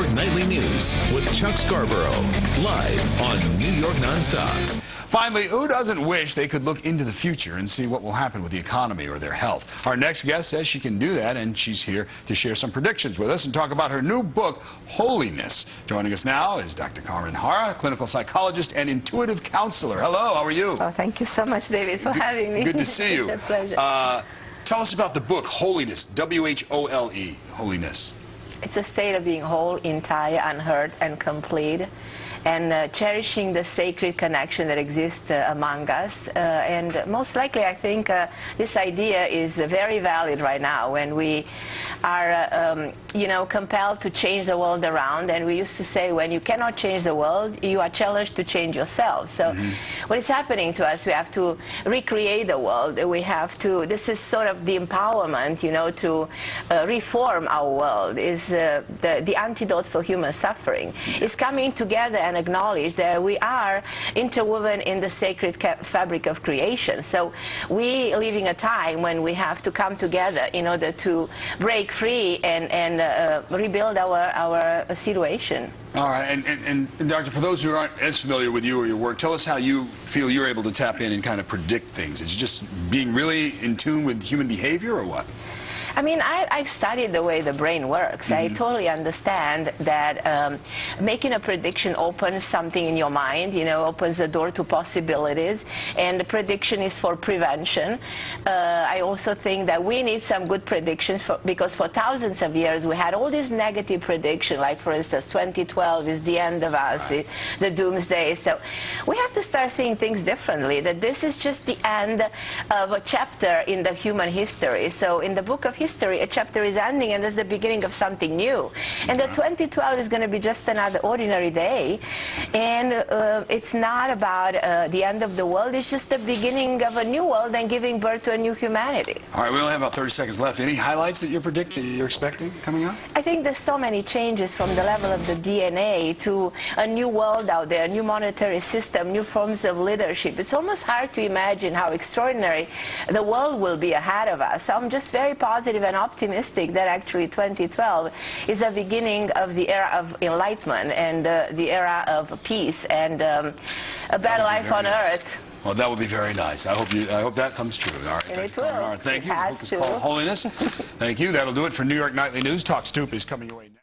York Nightly News with Chuck Scarborough, live on New York Nonstop. Finally, who doesn't wish they could look into the future and see what will happen with the economy or their health? Our next guest says she can do that, and she's here to share some predictions with us and talk about her new book, Wholeliness. Joining us now is Dr. Carmen Harra, clinical psychologist and intuitive counselor. Hello, how are you? Oh, thank you so much, David, for having me. Good to see you. It's a pleasure. Tell us about the book, Wholeliness, W-H-O-L-E, Wholeliness. It's a state of being whole, entire, unhurt, and complete, and cherishing the sacred connection that exists among us. And most likely, I think this idea is very valid right now when we are, compelled to change the world around. And we used to say, when you cannot change the world, you are challenged to change yourself. So what is happening to us, we have to recreate the world. We have to, this is sort of the empowerment, to reform our world. Is the antidote for human suffering. Is coming together and acknowledge that we are interwoven in the sacred fabric of creation. So we live in a time when we have to come together in order to break free and rebuild our situation. All right, and Doctor, for those who aren't as familiar with you or your work, tell us how you feel you're able to tap in and kind of predict things. Is it just being really in tune with human behavior, or what? I mean, I've studied the way the brain works. I totally understand that making a prediction opens something in your mind, opens the door to possibilities, and the prediction is for prevention. I also think that we need some good predictions because for thousands of years we had all these negative predictions, like for instance 2012 is the end of us, the doomsday. So we have to start seeing things differently, that this is just the end of a chapter in the human history. So in the book of history, a chapter is ending and it's the beginning of something new. And the 2012 is going to be just another ordinary day. And it's not about the end of the world. It's just the beginning of a new world and giving birth to a new humanity. All right, we only have about 30 seconds left. Any highlights that you're expecting coming up? I think there's so many changes from the level of the DNA to a new world out there, a new monetary system, new forms of leadership. It's almost hard to imagine how extraordinary the world will be ahead of us. So I'm just very positive and optimistic that actually 2012 is the beginning of the era of enlightenment and the era of peace and a better life on earth. Well, that would be very nice. I hope that comes true. All right. And it will. All right, thank you. It The book is called Wholeliness. Thank you. That'll do it for New York Nightly News. Talk Stoop is coming your way next.